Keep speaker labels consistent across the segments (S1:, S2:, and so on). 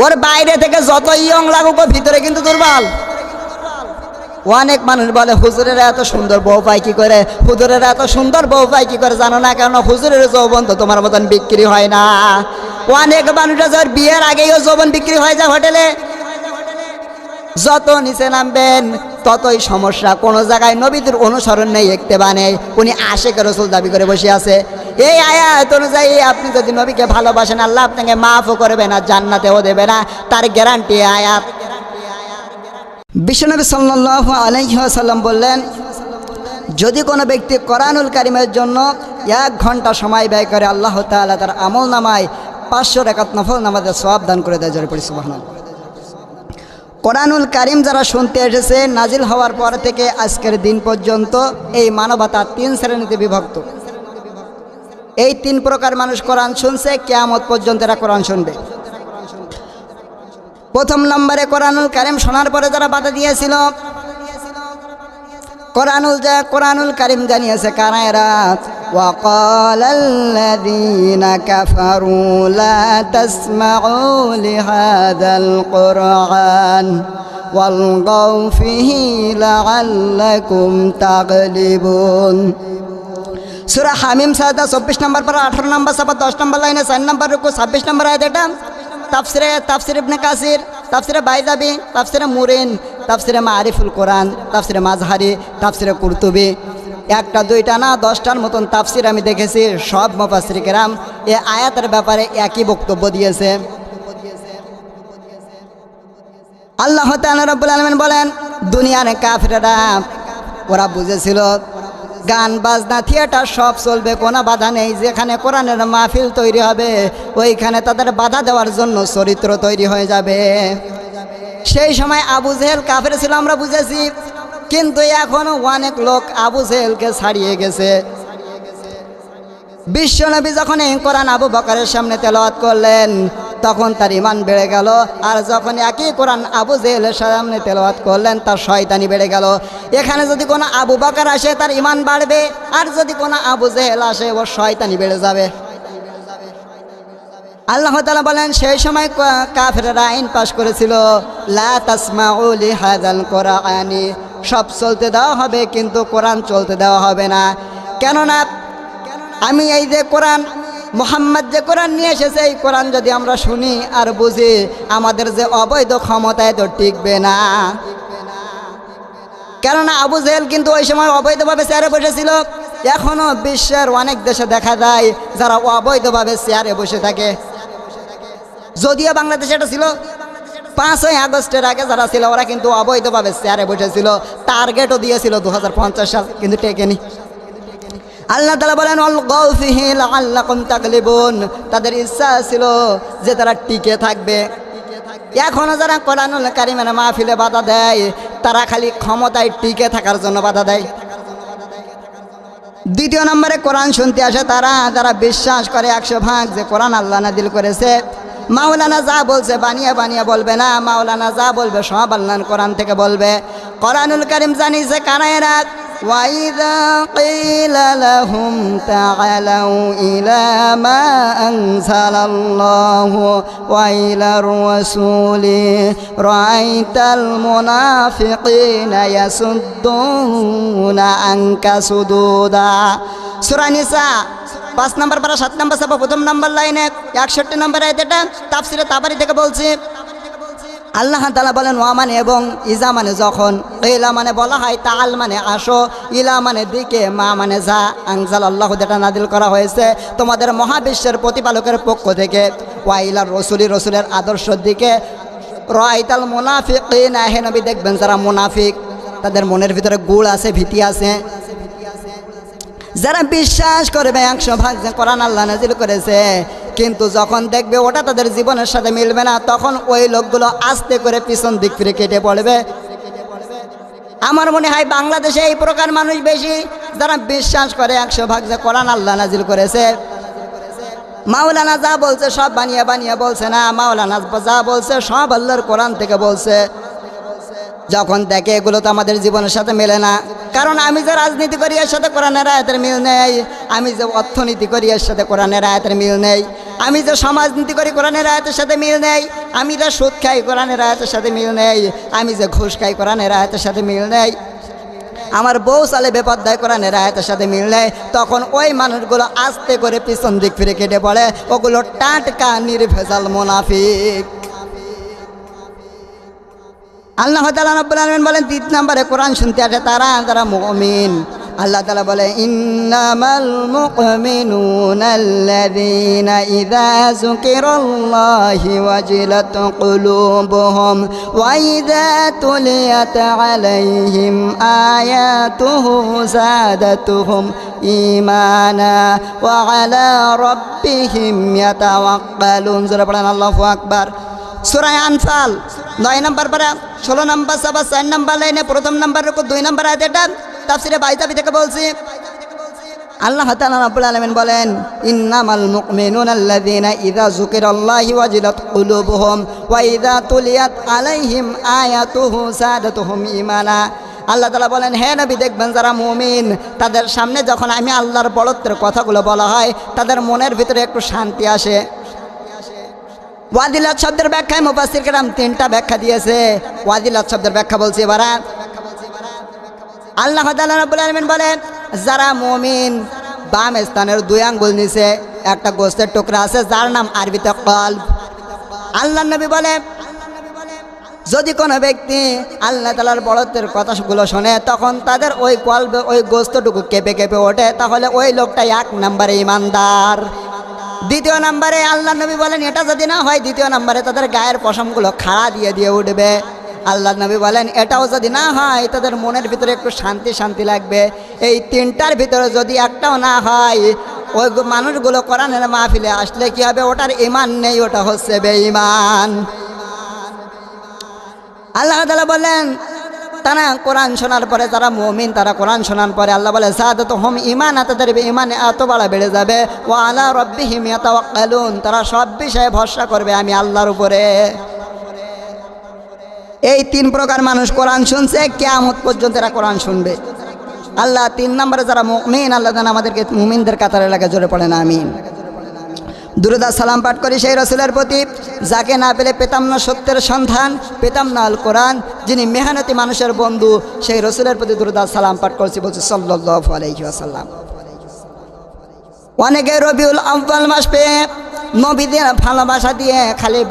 S1: ওর বাইরে থেকে যত ইয়ং লাগুক ভিতরে কিন্তু দুর্বল। অনেক মানুষ বলে হুজুরেরা এত সুন্দর বউ পায় কি করে, হুজুরেরা এত সুন্দর বউ পায় কি করে জানো না, কেন হুজুরের যৌবন তো তোমার মতন বিক্রি হয় না। অনেক মানুষরা যার বিয়ের আগেই যৌবন বিক্রি হয়ে যায় হোটেলে। যত নিচে নামবেন ততই সমস্যা। কোনো জায়গায় নবীদের অনুসরণ নেই, ইত্তেবা নেই, উনি আশিক রাসূল দাবি করে বসে আছে। এই আয়াত অনুযায়ী আপনি যদি নবীকে ভালোবাসেন আল্লাহ আপনাকে মাফও করবে না, জান্নাতেও দেবে না, তার গ্যারান্টি আয়াত। বিশ্বনবী সাল্লাল্লাহু আলাইহি ওয়াসাল্লাম বললেন, যদি কোনো ব্যক্তি কোরআনুল কারীমের জন্য 1 ঘন্টা সময় ব্যয় করে আল্লাহ তাআলা তার আমল নামায় 500 রাকাত নফল নামাজের সওয়াব দান করে দেয়। জোরে পড়ি সুবহানাল্লাহ। কোরআনুল কারীম যারা শুনতে এসেছে নাজিল হওয়ার পর থেকে আজকের দিন পর্যন্ত এই মানবতা 3 শ্রেণীতে বিভক্ত। এই 3 প্রকার মানুষ কোরআন শুনছে, কিয়ামত পর্যন্ত এরা কোরআন শুনবে। প্রথম নম্বরে কোরআনুল কারীম শোনার পরে যারা বাধা দিয়েছিল, কোরআনুল কারীম জানিয়েছে কারা এরা। ওয়াকালাল্লাযীনা কাফারু লা তাসমাউ লিহাযাল কুরআন ওয়ালগাউ ফিহি লাআল্লাকুম তাগলিবুন। সূরা হামিম সাজদা 24 নম্বর পারা 18 নম্বর সাফা 10 নম্বর লাইনে 4 নম্বর রুকু 26 নম্বর আয়াত। এটা তাফসিরে ইবনে কাসির, তাফসিরে বাইজাবি, তাফসিরে মুরিন, তাফসিরে মারিফুল কোরআন, তাফসিরে মাজহারি, তাফসিরে কুরতুবি। 1টা 2টা না 10টার মতন তাফসির আমি দেখেছি। সব মুফাসসির কেরাম এই আয়াতের ব্যাপারে একই বক্তব্য দিয়েছে। আল্লাহ তাআলা রাব্বুল আলামিন বলেন, দুনিয়ার কাফেররা ওরা বুঝেছিল গান বাজনা থিয়েটার সব চলবে, কোনো বাধা নেই। যেখানে কোরআনের মাহফিল তৈরি হবে ওইখানে তাদের বাধা দেওয়ার জন্য চরিত্র তৈরি হয়ে যাবে। সেই সময় আবু জেহেল কাফের ছিল, আমরা বুঝেছি, কিন্তু এখনও অনেক লোক আবু জেহেলকে ছাড়িয়ে গেছে। বিশ্বনবী যখন এই কোরআন আবু বকরের সামনে তেলাওয়াত করলেন তখন তার ঈমান বেড়ে গেল, আর যখন একই কোরআন আবু জেহেলের সামনে তেলাওয়াত করলেন তার শয়তানি বেড়ে গেল। এখানে যদি কোনো আবু বকর আসে তার ঈমান বাড়বে, আর যদি কোনো আবু জেহেল আসে ওর শয়তানি বেড়ে যাবে। আল্লাহ তাআলা বলেন, সেই সময় কাফেররা আইন পাশ করেছিল, লা তাসমাউ লিহাযাল কুরআনি, সব চলতে দেওয়া হবে কিন্তু কোরআন চলতে দেওয়া হবে না। কেননা আমি এই যে কোরআন মুহাম্মদ যে কোরআন নিয়ে এসেছে এই কোরআন যদি আমরা শুনি আর বুঝি আমাদের যে অবৈধ ক্ষমতায় তো টিকবে না। কেননা আবু জেহেল কিন্তু ওই সময় অবৈধভাবে চেয়ারে বসেছিল। এখনও বিশ্বের অনেক দেশে দেখা যায় যারা অবৈধভাবে চেয়ারে বসে থাকে। যদিও বাংলাদেশে এটা ছিল, 5ই আগস্টের আগে যারা ছিল ওরা কিন্তু অবৈধভাবে চেয়ারে বসেছিল। টার্গেটও দিয়েছিল 2050 সাল, কিন্তু টেকেনি। আল্লাহ তাআলা বলেন, ওয়ালগাউ ফিহি লাআল্লাকুম তাগলিবুন, তাদের ইচ্ছা ছিল যে তারা টিকে থাকবে। এখনও যারা কোরআনুল কারীমের মাহফিলে বাধা দেয় তারা খালি ক্ষমতায় টিকে থাকার জন্য বাধা দেয়। দ্বিতীয় নম্বরে কোরআন শুনতে আসে তারা যারা বিশ্বাস করে 100 ভাগ যে কোরআন আল্লাহ নাযিল করেছে। মাওলানা যা বলছে বানিয়ে বানিয়ে বলবে না, মাওলানা যা বলবে সব আল্লাহর কোরআন থেকে বলবে। কোরআনুল কারীম জানিয়েছে কারা এরা। وَإِذَا قِيلَ لَهُمْ تَعَالَوْا إِلَى مَا أَنزَلَ اللَّهُ وَإِلَى الرَّسُولِ رَأَيْتَ الْمُنَافِقِينَ يَصُدُّونَ عَنكَ صُدُودًا। সূরা নিসা 5 নম্বর পারা 7 নম্বর সাফা 1 নম্বর লাইনে 61 নম্বর আয়াত। এটা তাফসিরে তাবারি থেকে বলছি। আল্লাহ তাআলা বলেন, ওয়া মানে এবং, ইজা মানে যখন, ইলা মানে বলা হয়, তাআল মানে আসো, ইলা মানে দিকে, মা মানে যা, আনজালাল্লাহু যেটা নাযিল করা হয়েছে তোমাদের মহাবিশ্বের প্রতিপালকের পক্ষ থেকে, ওয়া ইলার রাসূলি রাসূলের আদর্শের দিকে, রাআইতাল মুনাফিকিনা, হে নবী দেখবেন যারা মুনাফিক তাদের মনের ভিতরে গুড় আছে, ভীতি আছে। যারা বিশ্বাস করবে 100 ভাগ যে কোরআন আল্লাহ নাযিল করেছে কিন্তু যখন দেখবে ওটা তাদের জীবনের সাথে মিলবে না তখন ওই লোকগুলো আস্তে করে পিছন দিক ফিরে কেটে পড়বে। আমার মনে হয় বাংলাদেশে এই প্রকার মানুষ বেশি যারা বিশ্বাস করে 100 ভাগ যে কোরআন আল্লাহ নাযিল করেছে। মাওলানা যা বলছে সব বানিয়ে বানিয়ে বলছে না, মাওলানা যা বলছে সব আল্লাহর কোরআন থেকে বলছে। যখন দেখে এগুলো তো আমাদের জীবনের সাথে মেলে না, কারণ আমি যে রাজনীতি করি এর সাথে কোরআনের আয়াতের মিল নেই, আমি যে অর্থনীতি করি এর সাথে কোরআনের আয়াতের মিল নেই, আমি যে সমাজনীতি করি কোরআনের আয়াতের সাথে মিল নেই, আমি যে সুদ খাই কোরআনের আয়াতের সাথে মিল নেই, আমি যে ঘুষ খাই কোরআনের আয়াতের সাথে মিল নেই, আমার বউ চালে বেপরদায় কোরআনের আয়াতের সাথে মিল নেই, তখন ওই মানুষগুলো আস্তে করে পিছন দিক ফিরে কেটে পড়ে, ওগুলো টাটকা নির্ভেজাল মুনাফিক। আল্লাহ তাআলা রাব্বুল আলামিন বলেন 3 নম্বরে কোরআন শুনতে আসে তারা যারা মুমিন। আল্লাহ তাআলা বলে ইন্নামাল মুমিনুনা আল্লাযীনা ইযা যুকিরাল্লাহু ওয়াজিলাত কুলুবুহুম ওয়া ইযা তুলিয়াত আলাইহিম আয়াতুহু যাদাতুহুম ঈমানা ওয়া আলা রাব্বিহিম ইয়াতাওয়াক্কালুন। যারা পড়েন আল্লাহু আকবার। সূরা আনফাল 9 নম্বর পারা 16 নম্বর সবা 4 নম্বর লাইনে প্রথম নম্বর রুকু 2 নম্বর আয়াত। এটা তাফসীরে বাইজাবি থেকে বলছি। আল্লাহ তাআলা রাব্বুল আলামিন বলেন ইন্নামাল মুমিনুনা আল্লাযীনা ইযা যুকিরাল্লাহু ওয়াজিলাত কুলুবুহুম ওয়া ইযা তুলিয়াত আলাইহিম আয়াতুহু যাদাতুহুম ঈমানা। আল্লাহ তাআলা বলেন হে নবী দেখবেন যারা মুমিন তাদের সামনে যখন আমি আল্লাহর বড়ত্বের কথাগুলো বলা হয় তাদের মনের ভিতরে একটু শান্তি আসে। ওয়াজিলাত শব্দের ব্যাখ্যায় মুফাসসির কেরাম 3টা ব্যাখ্যা দিয়েছে। ওয়াজিলাত শব্দের ব্যাখ্যা বলছি এবার। আল্লাহ তাআলা রাব্বুল আলামিন বলেন যারা মুমিন বাম স্থানের 2 আঙ্গুল নিচে একটা গোশতের টুকরা আছে যার নাম আরবিতে কলব। আল্লাহর নবী বলে যদি কোনো ব্যক্তি আল্লাহ তাআলার বড়ত্বের কথাগুলো শোনে তখন তাদের ওই কলব ওই গোশতটুকু কেঁপে কেঁপে ওঠে, তাহলে ওই লোকটা 1 নম্বরে ঈমানদার। 2 নম্বরে আল্লাহ নবী বলেন এটা যদি না হয় 2 নম্বরে তাদের গায়ের পশমগুলো খাড়া দিয়ে দিয়ে উঠবে। আল্লাহ নবী বলেন এটাও যদি না হয় তাদের মনের ভিতরে একটু শান্তি শান্তি লাগবে। এই 3টার ভিতরে যদি একটাও না হয় ওই মানুষগুলো কোরআনের মাহফিলে আসলে কি হবে, ওটার ঈমান নেই, ওটা হচ্ছে বেঈমান। আল্লাহ তাআলা বলেন তারা কোরআন শোনার পরে যারা মুমিন তারা কোরআন শোনার পরে আল্লাহ বলে যাদাতুহুম ঈমানা, তাদের ঈমানে এত বাড়া বেড়ে যাবে। ওয়া আলা রাব্বিহিম ইয়াতাওয়াক্কালুন, তারা সব বিষয়ে ভরসা করবে আমি আল্লাহর উপরে। এই 3 প্রকার মানুষ কোরআন শুনছে, কিয়ামত পর্যন্ত এরা কোরআন শুনবে। আল্লাহ 3 নম্বরে যারা মুমিন আল্লাহ যেন আমাদেরকে মুমিনদের কাতারে লাগে, জোরে পড়েন আমিন। দুরূদ আর সালাম পাঠ করি সেই রাসূলের প্রতি যাকে না পেলে পেতাম না সত্যের সন্ধান, পেতাম না আল কোরআন, যিনি মেহনতি মানুষের বন্ধু, সেই রাসূলের প্রতি দুরূদ আর সালাম পাঠ করছি বলছি সাল্লাল্লাহু আলাইহি ওয়াসাল্লাম। অনেকে রবিউল আউয়াল মাস পেয়ে নবীদের ভালোবাসা দিয়ে খালি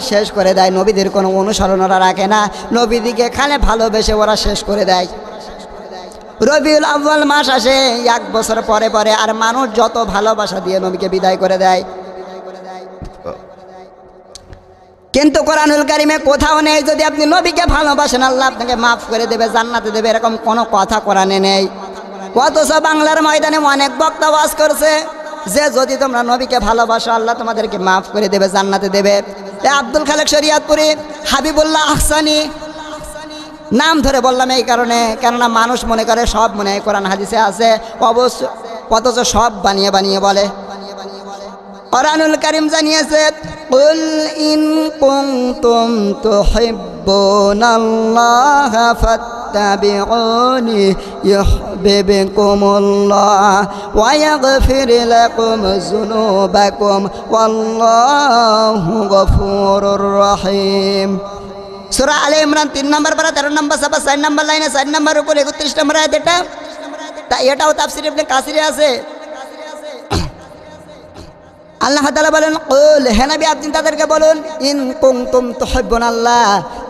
S1: শেষ করে দেয়, নবীদের কোনো অনুসরণ ওরা রাখে না, নবীদিকে খালি ভালোবেসে ওরা শেষ করে দেয়। রবিউল আউয়াল মাস আসে 1 বছর পরে পরে, আর মানুষ যত ভালোবাসা দিয়ে নবীকে বিদায় করে দেয়। কিন্তু কোরআনুল কারিমে কোথাও নেই যদি আপনি নবীকে ভালোবাসেন আল্লাহ আপনাকে মাফ করে দেবে, জান্নাতে দেবে, এরকম কোনো কথা কোরআনে নেই। অথচ বাংলার ময়দানে অনেক বক্তা ওয়াজ করছে যে যদি তোমরা নবীকে ভালোবাসো আল্লাহ তোমাদেরকে মাফ করে দেবে, জান্নাতে দেবে। আব্দুল খালেক শরিয়াতপুরি, হাবিবুল্লাহ আহসানী নাম ধরে বললাম এই কারণে, কেননা মানুষ মনে করে সব মনে হয় কোরআন হাদিসে আছে, অবশ্য অথচ সব বানিয়ে বানিয়ে বলে। কোরআনুল কারীম জানিয়েছে কুল ইন কুনতুম তুহিব্বুনাল্লাহ ফাত্তাবিউনি ইউহিব্বুকুমুল্লাহ ওয়া ইয়াগফির লাকুম যুনুবাকুম ওয়াল্লাহু গফুরুর রহিম। সূরা আলে ইমরান 3 নম্বর পারা 13 নম্বর সাবা 4 নম্বর লাইনে 4 নম্বর উপর 31 নম্বর আয়াত। এটাও তাফসীর ইবনে কাসিরে আছে। আল্লাহ তাআলা বলেন কুল, হে নবী আপনি তাদেরকে বলুন ইন কুনতুম তুহিব্বুনাল্লাহ,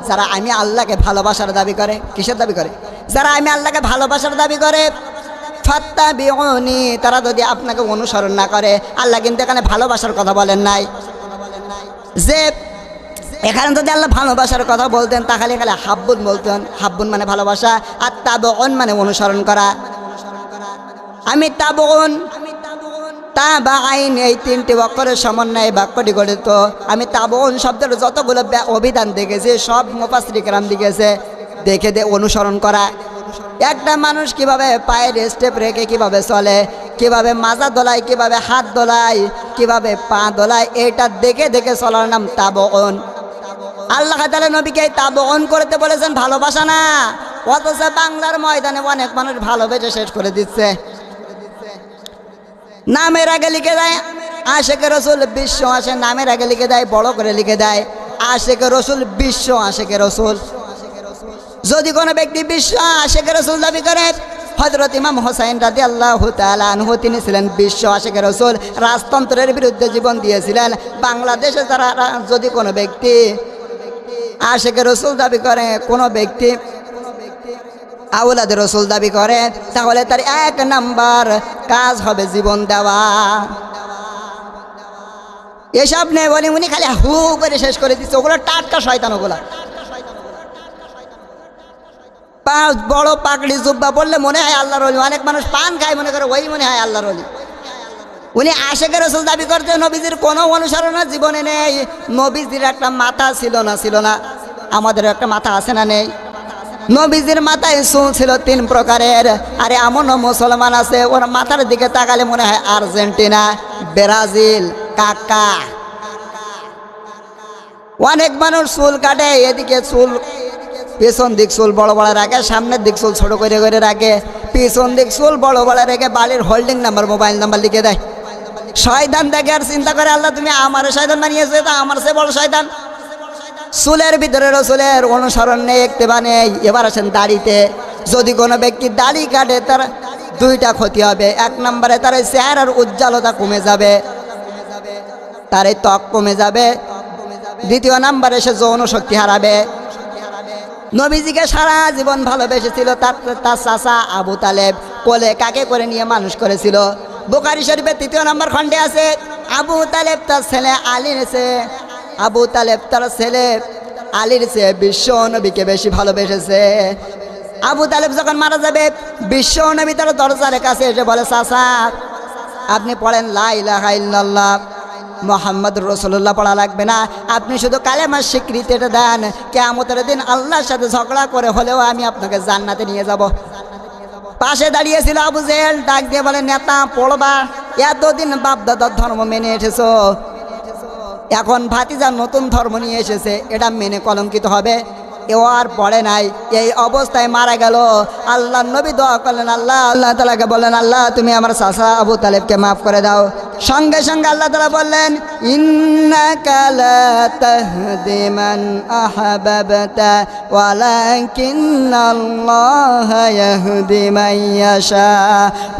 S1: যারা আমি আল্লাহকে ভালোবাসার দাবি করে। কিসের দাবি করে? যারা আমি আল্লাহকে ভালোবাসার দাবি করে, ফাত্তাবিউনি, তারা যদি আপনাকে অনুসরণ না করে। আল্লাহ কিন্তু এখানে ভালোবাসার কথা বলেন নাই, যে এখানে যদি আল্লাহ ভালোবাসার কথা বলতেন তাহলে এখানে হাব্বুন বলতেন। হাব্বুন মানে ভালোবাসা, আর তাবউন মানে অনুসরণ করা। আমি তাবউন তাবাইন এই 3টি অক্ষরের সমন্বয়ে বাক্যটি গঠিত। আমি তাবউন শব্দের যতগুলো অভিধান দেখেছি সব মুফাসসির কেরাম দেখেছে, দেখে অনুসরণ করা। একটা মানুষ কিভাবে পায়ের স্টেপ রেখে কিভাবে চলে, কিভাবে মাজা দোলায়, কিভাবে হাত দোলায়, কিভাবে পা দোলায়, এটা দেখে দেখে চলার নাম তাবউন। আল্লাহ তাআলা নবীকে তাবউন করতে বলেছেন, ভালোবাসা না। অথচ বাংলার ময়দানে অনেক মানুষ ভালোবেসে শেষ করে দিচ্ছে। নামের আগে লিখে যায় আশেকে রসুল বিশ্ব আসে নামের আগে লিখে দেয়, বড় করে লিখে দেয় আশেকে রসুল বিশ্ব আশেকে রসুল। যদি কোনো ব্যক্তি বিশ্ব আশেকে রসুল দাবি করে, হযরত ইমাম হোসাইন রাদিয়াল্লাহু তাআলা আনহু তিনি ছিলেন বিশ্ব আশেকে রসুল, রাজতন্ত্রের বিরুদ্ধে জীবন দিয়েছিলেন। বাংলাদেশে যারা যদি কোনো ব্যক্তি আশেকে রসুল দাবি করে, কোনো ব্যক্তি আওলাদ রসুল দাবি করে, তাহলে তার 1 নাম্বার কাজ হবে জীবন দেওয়া। এসব নেই বলি উনি খালি হু করে শেষ করে দিচ্ছে, ওগুলো টাটকা শয়তান। ওগুলা বড় পাকড়ি জুব্বা পড়লে মনে হয় আল্লাহর ওলি। অনেক মানুষ পান খায় মনে করে ওই মনে হয় আল্লাহর ওলি। উনি আশেকে রসুল দাবি করতে, নবীজির কোনো অনুসরণের জীবনে নেই। নবীজির একটা মাথা ছিল না? আমাদের একটা মাথা আছে না নেই? নবীজির মাথায় চুল ছিল 3 প্রকারের। আরে এমনও মুসলমান আছে ওর মাথার দিকে তাকালে মনে হয় আর্জেন্টিনা, ব্রাজিল, কাকা। অনেক মানুষ চুল কাটে, এদিকে চুল পেছন দিক চুল বড় বড় রাখে, সামনের দিক চুল ছোট করে করে রাখে, পিছন দিক চুল বড় বড় রেখে বাড়ির হোল্ডিং নাম্বার, মোবাইল নাম্বার লিখে দেয়। শয়তান দেখে আর চিন্তা করে আল্লাহ তুমি আমার শয়তান বানিয়েছো, তা আমার সে বড় শয়তান। চুলের ভিতরে রসুলের অনুসরণ নেই, একটিবা নেই। এবার আসেন দাড়িতে। যদি কোনো ব্যক্তি দাড়ি কাটে তার 2টা ক্ষতি হবে। 1 নম্বরে তার চেহারার উজ্জ্বলতা কমে যাবে, তার ত্বক কমে যাবে। 2 নম্বরে সে যৌন শক্তি হারাবে। নবীজিকে সারা জীবন ভালোবেসেছিল তার চাচা আবু তালেব, কোলে কাকে করে নিয়ে মানুষ করেছিল। বুখারী শরীফের 3 নম্বর খণ্ডে আছে আবু তালেব তার ছেলে আলীর চেয়ে, আবু তালেব তার ছেলে আলীর চেয়ে বিশ্ব নবীকে বেশি ভালোবেসেছে। আবু তালেব যখন মারা যাবে, বিশ্ব নবী তার দরজার কাছে এসে বলে, চাচা আপনি পড়েন লা ইলাহা ইল্লাল্লাহ মুহাম্মাদুর রাসূলুল্লাহ পড়া লাগবে না, আপনি শুধু কালেমার স্বীকৃতিটা দেন, কিয়ামতের দিন আল্লাহর সাথে ঝগড়া করে হলেও আমি আপনাকে জান্নাতে নিয়ে যাব। পাশে দাঁড়িয়েছিল আবু জেহেল, ডাক দিয়ে বলে, নেতা পড়বা, এতদিন বাপ দাদার ধর্ম মেনে এসেছো, এখন ভাতিজা নতুন ধর্ম নিয়ে এসেছে, এটা মেনে কলঙ্কিত হবে। এও আর পড়ে নাই, এই অবস্থায় মারা গেল। আল্লাহ নবী দোয়া করলেন, আল্লাহ তাআলাকে বললেন, আল্লাহ তুমি আমার চাচা আবু তালেবকে মাফ করে দাও। সঙ্গে সঙ্গে আল্লাহ তাআলা বললেন, ইন্নাকা লা তাহদি মান আহবাবতা ওয়ালাকিন্নাল্লাহা ইয়াহদি মান ইয়াশা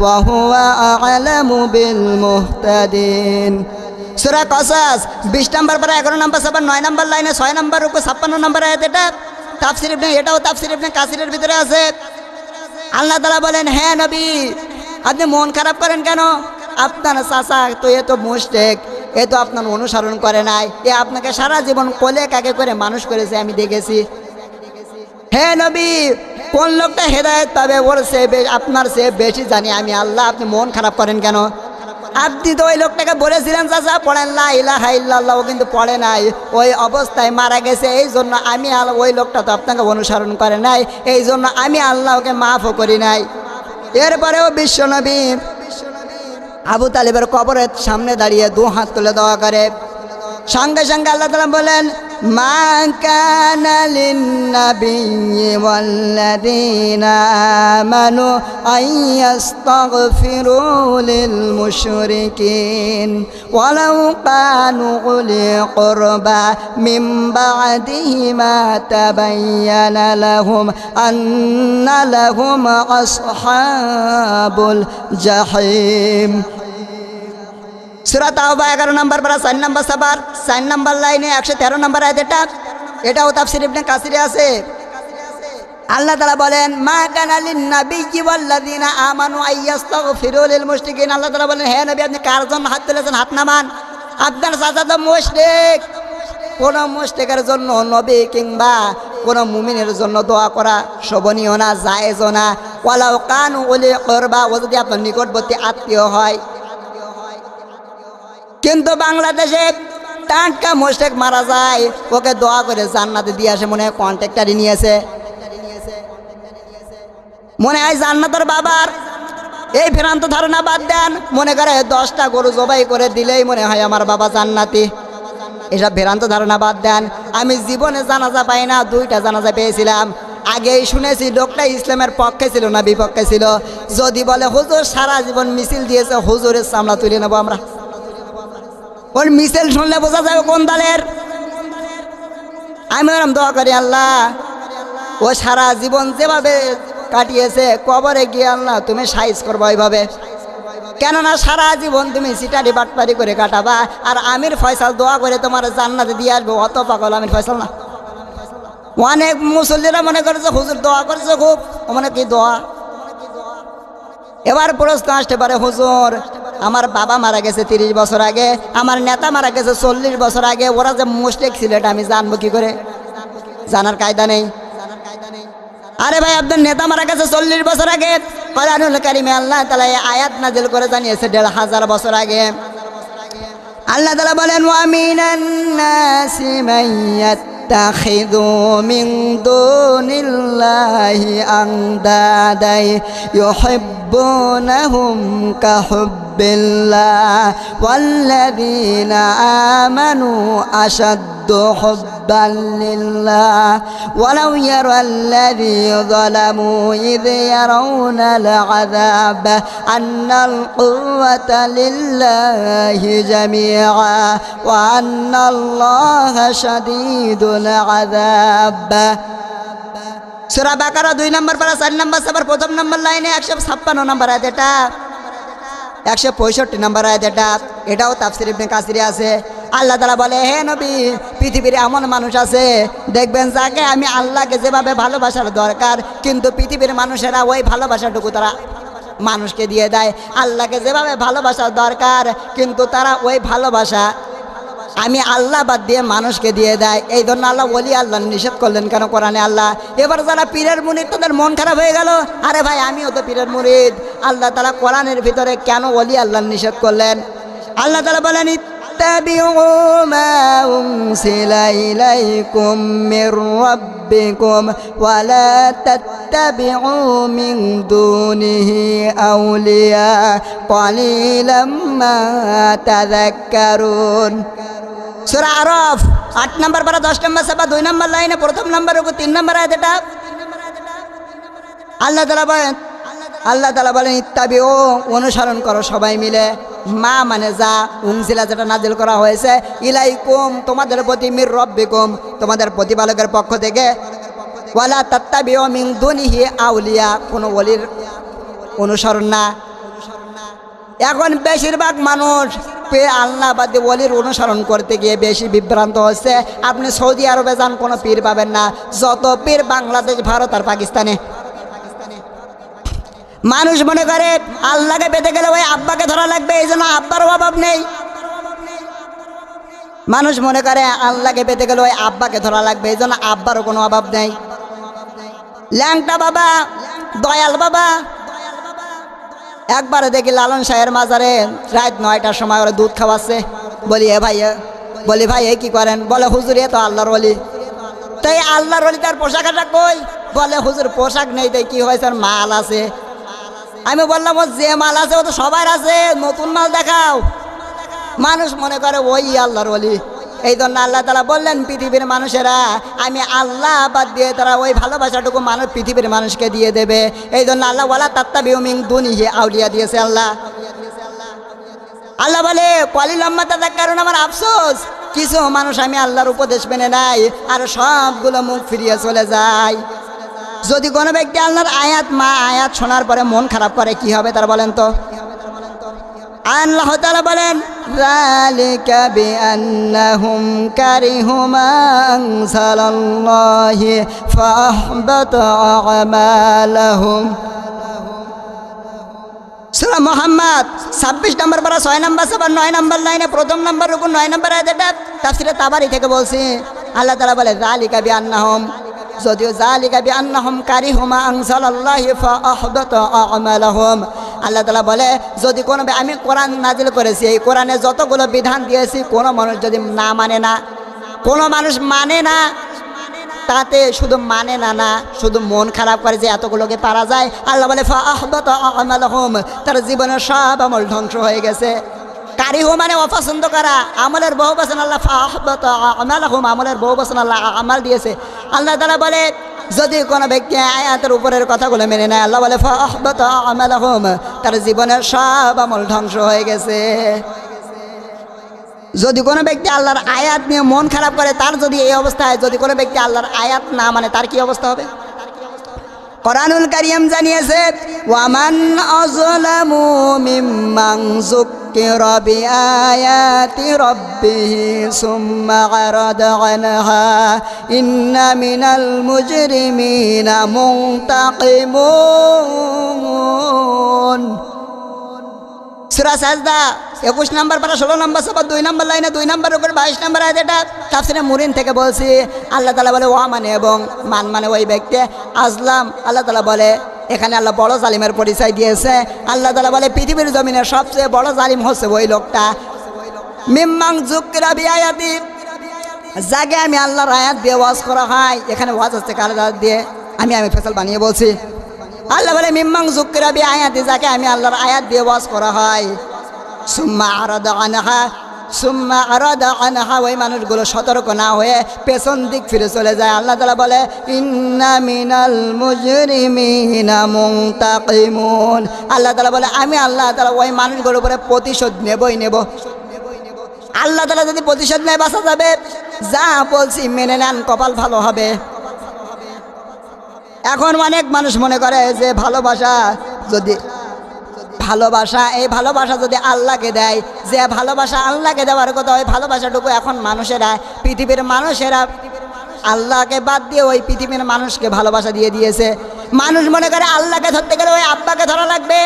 S1: ওয়া হুয়া আ'লামু বিল মুহতাদিন। সূরা কসাস 20 নম্বর পারা 11 নম্বর সাবার 9 নম্বর লাইনে 6 নম্বর রুকু 56 নম্বর আয়াত। এটা তাফসীর ইবনে, এটাও তাফসীর ইবনে কাসিরের ভিতরে আছে। আল্লাহ তাআলা বলেন, হ্যাঁ নবী আপনি মন খারাপ করেন কেন? আপনার চাচা তো এ তো মুশরিক, এ তো আপনার অনুসরণ করে নাই, এ আপনাকে সারা জীবন কোলে কাকে করে মানুষ করেছে আমি দেখেছি। হে নবী কোন লোকটা হেদায়েত পাবে ওর চেয়ে আপনার চেয়ে বেশি জানি আমি আল্লাহ, আপনি মন খারাপ করেন কেন? আপনি তো ওই লোকটাকে বলেছিলেন চাচা পড়েন লা ইলাহা ইল্লাল্লাহ, ও কিন্তু পড়ে নাই, ওই অবস্থায় মারা গেছে। এই জন্য আমি ওই লোকটা তো আপনাকে অনুসরণ করে নাই, এই জন্য আমি আল্লাহ ওকে মাফও করি নাই। এরপরেও বিশ্বনবী আবু তালেবের কবরের সামনে দাঁড়িয়ে 2 হাত তুলে দোয়া করে। সঙ্গে সঙ্গে আল্লাহ তাআলা বলেন, মা কানা লিন-নাবিয়্যি ওয়াল্লাযীনা আমানু আইয়াস্তাগফিরু লিল মুশরিকিন ওয়ালাউ কানু উলি কুরবা মিন বা'দিহি মা তাবায়্যানা লাহুম আন্না লাহুম আসহাবুল জাহিম। সূরা তাওবা 11 নম্বর পারা 4 নম্বর সাবার 4 নম্বর লাইনে 113 নম্বর আয়াত। এটাও তাফসীর ইবনে কাসিরে আছে। আল্লাহ তাআলা বলেন, মা কানা লিন-নাবিয়্যি ওয়াল্লাযীনা আমানু আইয়াস্তাগফিরু লিল মুশরিকিন। আল্লাহ তাআলা বলেন, হে নবী আপনি কার জন্য হাত তুলেছেন? হাত নামান। আপনার চাচা তো মুশরিক, কোন মুশরিকের জন্য নবী কিংবা কোন মুমিনের জন্য দোয়া করা শোভনীয় না, জায়েজও না। ওয়ালাউ কানু উলি কুরবা, ও যদি আপনার নিকটবর্তী আত্মীয় হয়। কিন্তু বাংলাদেশে টাটকা মুশরিক মারা যায়, ওকে দোয়া করে জান্নাতে দিয়ে আসে, মনে হয় কন্ট্রাক্টরি নিয়েছে, মনে হয় জান্নাতের বাবার। এই ভ্রান্ত ধারণা বাদ দেন, মনে করে 10টা গরু জবাই করে দিলেই মনে হয় আমার বাবা জান্নাতি। এসব ভ্রান্ত ধারণা বাদ দেন। আমি জীবনে জানাজা পাই না, 2টা জানাজা পেয়েছিলাম। আগেই শুনেছি লোকটা ইসলামের পক্ষে ছিল না বিপক্ষে ছিল। যদি বলে হুজুর সারা জীবন মিছিল দিয়েছে, হুজুরের চামড়া তুলে নেবো আমরা। ওর মিছিল শুনলে বোঝা যাবে কোন দলের। আমি ওরম দোয়া করি, আল্লাহ ও সারা জীবন যেভাবে কাটিয়েছে, কবরে গিয়ে আল্লাহ তুমি সাইজ করবো ওইভাবে। কেননা সারা জীবন তুমি সিটারি বাটপারি করে কাটাবা, আর আমির ফয়সাল দোয়া করে তোমার জান্নাতে দিয়ে আসবো। অত পাগল আমির ফয়সাল না। অনেক মুসল্লিরা মনে করেছে হুজুর দোয়া করেছে খুব, মানে কি দোয়া। এবার প্রশ্ন আসতে পারে, হুজুর আমার বাবা মারা গেছে 30 বছর আগে, আমার নেতা মারা গেছে 40 বছর আগে, ওরা যে মুশরিক ছিল এটা আমি জানবো কি করে? জানার কায়দা নেই। আরে ভাই, আপনার নেতা মারা গেছে 40 বছর আগে, কোরআনুল কারীমে আল্লাহ তাআলা এই আয়াত নাযিল করে জানিয়েছে 1500 বছর আগে। আল্লাহ তাআলা বলেন, ওয়া মিনান নাসি মান ইয়াত্তাখিযু মিন দুনিল্লাহি আনদাদা ইউহিব্বুনাহুম কাহুব্বিল্লাহ ওয়াল্লাযীনা আমানু আশাদ্দু হুব্বান লিল্লাহ ওয়ালাউ ইয়ারাল্লাযী যালামু ইয ইয়ারাউনাল আযাব আন্নাল কুওয়াতা লিল্লাহি জামিআ ওয়া আন্নাল্লাহা শাদীদুল আযাব। সূরা বাকারা 2 নম্বর পারা 4 নম্বর সবার প্রথম নম্বর লাইনে 156 নম্বর আয়াত, এটা 165 নম্বর আয়াত, এটাও তাফসীর ইবনে কাসিরে আছে। আল্লাহ তাআলা বলে, হে নবী, পৃথিবীর এমন মানুষ আছে দেখবেন যাকে আমি আল্লাহকে যেভাবে ভালোবাসার দরকার, কিন্তু পৃথিবীর মানুষেরা ওই ভালোবাসাটুকু তারা মানুষকে দিয়ে দেয়। আল্লাহকে যেভাবে ভালোবাসার দরকার, কিন্তু তারা ওই ভালোবাসা আমি আল্লাহ বাদ দিয়ে মানুষকে দিয়ে দেয়। এই জন্য আল্লাহ ওলি আল্লাহ নিষেধ করলেন কেন কোরআনে আল্লাহ? এবার যারা পীরের মুরিদ তাদের মন খারাপ হয়ে গেল, আরে ভাই আমিও তো পীরের মুরিদ, আল্লাহ তাআলা কোরআনের ভিতরে কেন ওলি আল্লাহ নিষেধ করলেন? আল্লাহ তাআলা বলেন, ইত্তাবিউ মা উনসিলা ইলাইকুম মির রাব্বিকুম ওয়া লা তাত্তাবিউ মিন দুনিহি আউলিয়া ক্বালিলাম মা তাযাক্কারুন। সূরা আরাফ 8 নম্বর পারা 10 নম্বর সূরা 2 নম্বর লাইনে প্রথম নম্বর রুকু 3 নম্বর আয়াত, এটা আল্লাহ তাআলা বলেন ইত্তাবিউ, অনুসরণ করো সবাই মিলে, মা মানে যা, উনজিলা যেটা নাজিল করা হয়েছে, ইলাইকুম তোমাদের প্রতি, মির রব্বিকুম তোমাদের প্রতিপালকের পক্ষ থেকে, ওয়ালা তাত্তাবিউ মিন দুনিহি আউলিয়া কোন ওলির অনুসরণ না। এখন বেশিরভাগ মানুষ আল্লাহ বাদে ওলির অনুসরণ করতে গিয়ে বেশি বিভ্রান্ত হচ্ছে। আপনি সৌদি আরবে যান, কোনো পীর পাবেন না, যত পীর বাংলাদেশ, ভারত আর পাকিস্তানে। মানুষ মনে করে আল্লাহকে পেতে গেলে ওই আব্বাকে ধরা লাগবে, এই জন্য আব্বারও অভাব নেই। মানুষ মনে করে আল্লাহকে পেতে গেলে ওই আব্বাকে ধরা লাগবে, এই জন্য আব্বারও কোনো অভাব নেই। ল্যাংটা বাবা, দয়াল বাবা, একবার দেখি লালন শাহের মাজারে রাত 9টার সময় ওরা দুধ খাওয়াচ্ছে। বলি ভাই এই কি করেন? বলে হুজুর এ তো আল্লাহর ওলি। তাই আল্লাহর ওলি তার পোশাক আশাক কই? বলে হুজুর পোশাক নেই, তাই কি হয়েছে, আর মাল আছে। আমি বললাম, ও যে মাল আছে ও তো সবার আছে, নতুন মাল দেখাও। মানুষ মনে করে ওই আল্লাহর ওলি। এই জন্য আল্লাহ তাআলা বললেন, পৃথিবীর মানুষেরা আমি আল্লাহ বাদ দিয়ে তারা ওই ভালোবাসাটুকু মানুষ পৃথিবীর মানুষকে দিয়ে দেবে। এই জন্য আল্লাহ ওয়ালা তাত্তাবিউ মিন দুনিহি আউলিয়া দিয়েছে আল্লাহ। আল্লাহ বলে, ক্বালিলাম মা তাযাক্কারুন, আমার আফসোস কিছু মানুষ আমি আল্লাহর উপদেশ মেনে নাই আর সবগুলো মুখ ফিরিয়ে চলে যায়। যদি কোনো ব্যক্তি আল্লাহর আয়াত শোনার পরে মন খারাপ করে কি হবে তার বলেন তো? আল্লাহ তাআলা বলেন, যালিকা বিআন্নাহুম কারিহু মা আনজালাল্লাহি ফাআহবাতা আমালাহুম। সূরা মুহাম্মদ 26 নম্বর পারা 6 নম্বর সূরা 9 নম্বর লাইনে প্রথম নম্বর রুকু 9 নম্বর আয়াত, এটা তাফসীরে তাবারি থেকে বলছি। আল্লাহ তাআলা বলে, যালিকা বিআন্নাহুম, যদিও যালিকা বিআন্নাহুম কারিহু মা আনজালাল্লাহি ফাআহবাতা আমালাহুম। আল্লাহ তাআলা বলে, যদি কোনো আমি কোরআন নাজিল করেছি, এই কোরআনে যতগুলো বিধান দিয়েছি, কোনো মানুষ যদি না মানে না, কোনো মানুষ মানে না, তাতে শুধু মানে না শুধু মন খারাপ করে যে এতগুলোকে পারা যায়, আল্লাহ বলে ফাআহবাতা আমালাহুম, তার জীবনের সব আমল ধ্বংস হয়ে গেছে। কারিহু মানে অপছন্দ করা, আমলের বহু বচন আল্লাহ ফাআহবাতা আমালাহুম, আমলের বহু বচন আল্লাহ আমাল দিয়েছে। আল্লাহ তাআলা বলে, যদি কোনো ব্যক্তি আয়াতের উপরের কথাগুলো মেনে নেয়, আল্লাহ বলে ফাআহবাতা আমালাহুম, তার জীবনের সব আমল ধ্বংস হয়ে গেছে। যদি কোনো ব্যক্তি আল্লাহর আয়াত নিয়ে মন খারাপ করে, তার যদি এই অবস্থা হয়, যদি কোনো ব্যক্তি আল্লাহর আয়াত না মানে, তার কি অবস্থা হবে? কোরআনুল কারীম জানিয়েছে, ওয়ামান আযলামু মিম্মান যুক্কিরা বিআয়াতি রাব্বিহি সুম্মা আরাদা আনহা ইন্না মিনাল মুজরিমিনা মুনতাকিমুন। সূরা সাজদা 21 নম্বর পারা 16 নম্বর সফা 2 নম্বর লাইনে 2 নম্বর উপরে 22 নম্বর আয়াত। এটা তাফসীরে মুরিন থেকে বলছি। আল্লাহ তাআলা বলে ওয়া মানে এবং মান মানে ওই ব্যক্তি। আজলাম আল্লাহ তাআলা বলে, এখানে আল্লাহ বড় জালিমের পরিচয় দিয়েছে। আল্লাহ তাআলা বলে পৃথিবীর জমিনের সবচেয়ে বড় জালিম হচ্ছে ওই লোকটা, মিম্মান যুক্কিরা বিআয়াতি, যাকে আমি আল্লাহর আয়াত দিয়ে ওয়াজ করা হয়। এখানে ওয়াজ হচ্ছে কার আয়াত দিয়ে? আমি ফয়সাল বানিয়ে বলছি। আল্লাহ বলে মিম্মান যুক্কিরা বিআয়াতি, যাকে আমি আল্লাহর আয়াত দিয়ে ওয়াজ করা হয়। সুম্মা আরাদা আনহা, ওই মানুষগুলো সতর্ক না হয়ে পেছন দিক ফিরে চলে যায়। আল্লাহ তাআলা বলে ইন্না মিনাল মুজরিমিনা মুনতাকিমুন। আল্লাহ তাআলা বলে আমি আল্লাহ তাআলা ওই মানুষগুলোর উপরে প্রতিশোধ নেবই নেব। আল্লাহ তাআলা যদি প্রতিশোধ নেয় বাঁচা যাবে। যা বলছি মেনে নেন, কপাল ভালো হবে। এখন অনেক মানুষ মনে করে যে এই ভালোবাসা যদি আল্লাহকে দেয়, যে ভালোবাসা আল্লাহকে দেওয়ার কথা, ওই ভালোবাসাটুকু এখন মানুষেরা, পৃথিবীর মানুষেরা আল্লাহকে বাদ দিয়ে ওই পৃথিবীর মানুষকে ভালোবাসা দিয়ে দিয়েছে। মানুষ মনে করে আল্লাহকে ধরতে গেলে ওই আব্বাকে ধরা লাগবে,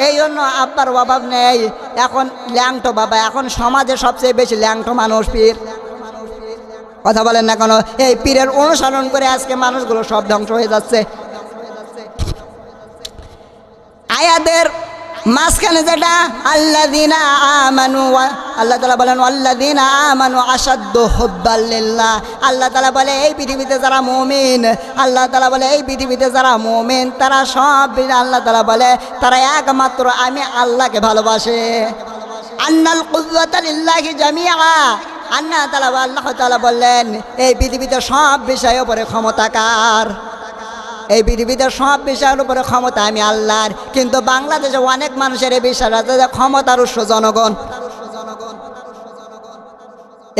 S1: এই জন্য আব্বার অভাব নেই। এখন ল্যাংটো বাবা, এখন সমাজে সবচেয়ে বেশি ল্যাংটো মানুষ পীর। কথা বলেন না কেন? এই পীরের অনুসরণ করে আজকে মানুষগুলো সব ধ্বংস হয়ে যাচ্ছে। আয়াতের মাঝখানে যেটা আল্লাযীনা আমানু, আল্লাহ তাআলা বলেন আল্লাযীনা আমানু আশাদ্দু হুব্বাল লিল্লাহ। আল্লাহ তাআলা বলে এই পৃথিবীতে যারা মুমিন, আল্লাহ তাআলা বলে এই পৃথিবীতে যারা মুমিন তারা সব, আল্লাহ তাআলা বলে তারা একমাত্র আমি আল্লাহকে ভালোবাসে। আন্নাল কুওয়াতা লিল্লাহি জামিআ। আল্লাহ তাআলা বললেন এই পৃথিবীতে সব বিষয়ের উপরে ক্ষমতা কার? এই পৃথিবীতে সব বিষয়ের উপরে ক্ষমতা আমি আল্লাহর। কিন্তু বাংলাদেশে অনেক মানুষের এই বিশ্বাস আছে যে ক্ষমতার উৎস জনগণ।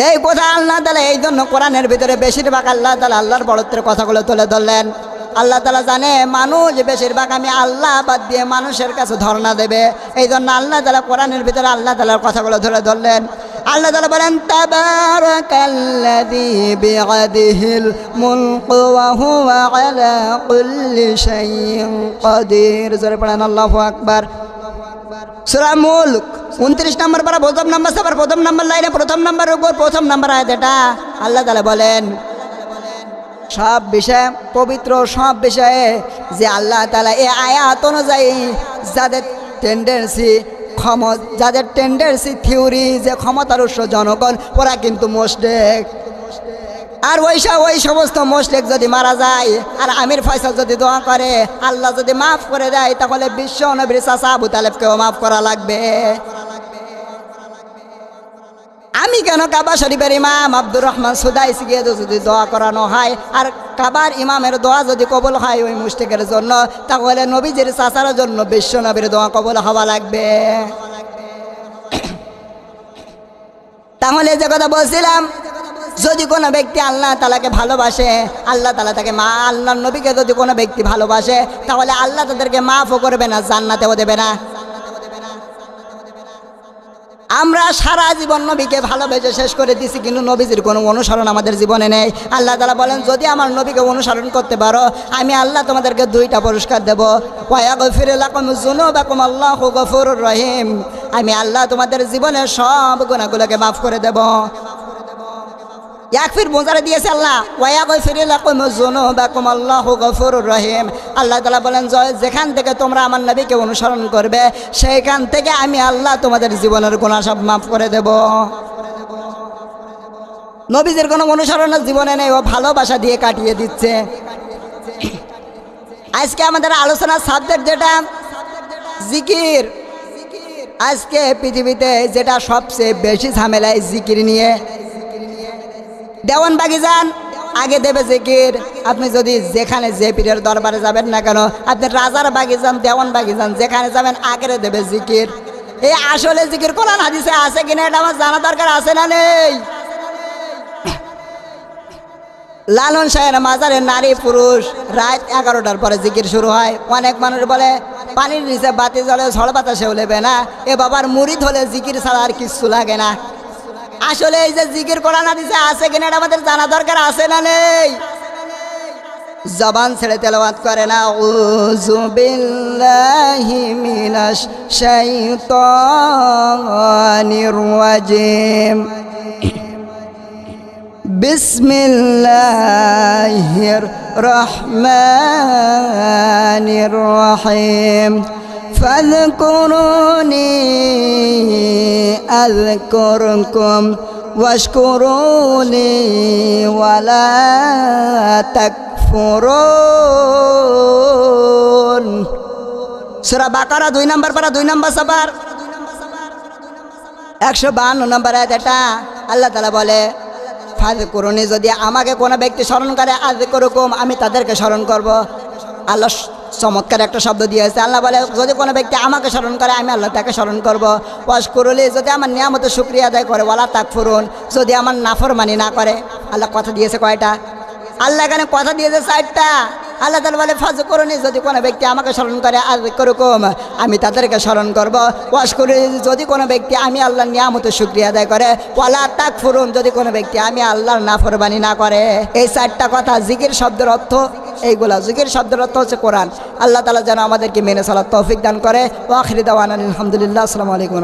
S1: এই কথা আল্লাহ তাআলা এই জন্য কোরআনের ভিতরে বেশিরভাগ আল্লাহ তাআলা আল্লাহর বড়ত্বের কথাগুলো তুলে ধরলেন। আল্লাহ তাআলা জানে মানুষ বেশিরভাগ আমি আল্লাহ বাদ দিয়ে মানুষের কাছে ধর্ণা দেবে, এই জন্য আল্লাহ তাআলা কোরআনের ভিতরে আল্লাহ তাআলার কথাগুলো তুলে ধরলেন। আল্লাহ তাআলা বলেন তাবারাকাল্লাযী বিআদিহিল মুলকু ওয়া হুয়া আলা কুল্লি শাইইন কাদির। জোরে পড়েন আল্লাহু আকবার। সূরা মুলক 29 নম্বর পারা প্রথম নম্বর সফর প্রথম নম্বর লাইনে প্রথম নম্বরের উপর প্রথম নম্বর আয়াত। এটা আল্লাহ তাআলা বলেন সব বিষয়ে পবিত্র, সব বিষয়ে যে আল্লাহ তাআলা এই আয়াত অনুযায়ী যাদের টেন্ডেন্সি থিওরি যে ক্ষমতার উৎস জনগণ, ওরা কিন্তু মুশরিক। আর ওই সমস্ত মুশরিক যদি মারা যায় আর আমির ফয়সাল যদি দোয়া করে, আল্লাহ যদি মাফ করে দেয়, তাহলে বিশ্ব নবীর চাচা আবু তালেবকেও মাফ করা লাগবে। আমি কেন কাবা শরীফের ইমাম আব্দুর রহমান সুদাইসি গিয়ে যদি দোয়া করানো হয় আর কাবার ইমামের দোয়া যদি কবুল হয় ওই মুশরিকের জন্য, তাহলে নবীজির চাচার জন্য বিশ্ব নবীর দোয়া কবুল হওয়া লাগবে। তাহলে যে কথা বলছিলাম, যদি কোনো ব্যক্তি আল্লাহ তাআলাকে ভালোবাসে, আল্লাহ তাআলা তাকে আল্লাহর নবীকে যদি কোনো ব্যক্তি ভালোবাসে, তাহলে আল্লাহ তাদেরকে মাফও করবে না, জান্নাতেও দেবে না। আমরা সারা জীবন নবীকে ভালোবেসে শেষ করে দিছি, কিন্তু নবীজির কোনো অনুসরণ আমাদের জীবনে নেই। আল্লাহ তাআলা বলেন যদি আমার নবীকে অনুসরণ করতে পারো, আমি আল্লাহ তোমাদেরকে 2টা পুরস্কার দেব। ওয়া ইয়াগফির লাকুম যুনুবাকুম আল্লাহু গফুরুর রহিম। আমি আল্লাহ তোমাদের জীবনের সব গুনাহগুলোকে মাফ করে দেব। ইয়াগফির বোঝারে দিয়েছে আল্লাহ, ওয়া ইয়াগফির লাকুম যুনুবাকুম আল্লাহু গফুরুর রহিম। আল্লাহ তাআলা বলেন যেখান থেকে তোমরা আমার নবীকে অনুসরণ করবে, সেইখান থেকে আমি আল্লাহ তোমাদের জীবনের গুনাহ সব মাফ করে দেব। নবীজির কোনো অনুসরণের জীবনে নেই, ও ভালোবাসা দিয়ে কাটিয়ে দিচ্ছে। আজকে আমাদের আলোচনার সাবজেক্ট যেটা জিকির। আজকে পৃথিবীতে যেটা সবচেয়ে বেশি ঝামেলা জিকির নিয়ে। দেওয়ানবাগি যান, আগে দেবে জিকির। আপনি যদি যেখানে যে পীরের দরবারে যাবেন না কেন, আপনি রাজার বাগি যান, দেওয়ানবাগি যান, যেখানে যাবেন আগে দেবে জিকির। এই আসলে জিকির কোরআন হাদিসে আছে কিনা এটা আমার জানা দরকার, আছে না নেই? লালন শাহের মাজারে নারী পুরুষ রাত 11টার পরে জিকির শুরু হয়। অনেক মানুষ বলে পানির নিচে বাতি জ্বলে ঝড় বাতাসেও লেবে না, এ বাবার মুরিদ হলে জিকির ছাড়া আর কিছু লাগে না। আসলে এই যে জিকির কোরআন হাদিসে আছে কিনা এটা আমাদের জানা দরকার, আছে না নেই? জবান ছেড়ে তেলাওয়াত করে না, আউযু বিল্লাহি মিনাশ শাইতানির রাজিম, বিসমিল্লাহির রহমানির রহিম, ফাযকুরুনি আযকুরকুম ওয়াশকুরুলি ওয়ালা তাকফুরুন। সূরা বাকারা 2 নম্বর পারা 2 নম্বর সাপার 152 নম্বর আয়াত। এটা আল্লাহ তাআলা বলে ফাযকুরুনি, যদি আমাকে কোনো ব্যক্তি স্মরণ করে আযকুরকুম, আমি তাদেরকে স্মরণ করব। আল্লাহ চমৎকার একটা শব্দ দিয়েছে। আল্লাহ বলে যদি কোনো ব্যক্তি আমাকে স্মরণ করে আমি আল্লাহ তাকে স্মরণ করব। ওয়াশকুরুলি, যদি আমার নিয়ামতের শুকরিয়া আদায় করে। ওয়ালা তাকফুরুন, যদি আমার নাফরমানি না করে। আল্লাহ কথা দিয়েছে কয়টা? আল্লাহ এখানে কথা দিয়েছে 4টা। আল্লাহ তাআলা বলে ফাযকুরুনি, যদি কোনো ব্যক্তি আমাকে স্মরণ করে আযকুরকুম, আমি তাদেরকে স্মরণ করব। ওয়াশকুরুলি, যদি কোনো ব্যক্তি আমি আল্লাহর নিয়ামতের শুকরিয়া আদায় করে। ওয়ালা তাকফুরুন, যদি কোনো ব্যক্তি আমি আল্লাহর নাফরমানি না করে। এই 4টা কথা জিকির শব্দের অর্থ এইগুলা। জিকির শব্দের অর্থ হচ্ছে কোরআন। আল্লাহ তাআলা যেন আমাদেরকে মেনে চলার তৌফিক দান করে। ওয়া আখিরু দাওয়ানা আলহামদুলিল্লাহ। আসসালামু আলাইকুম।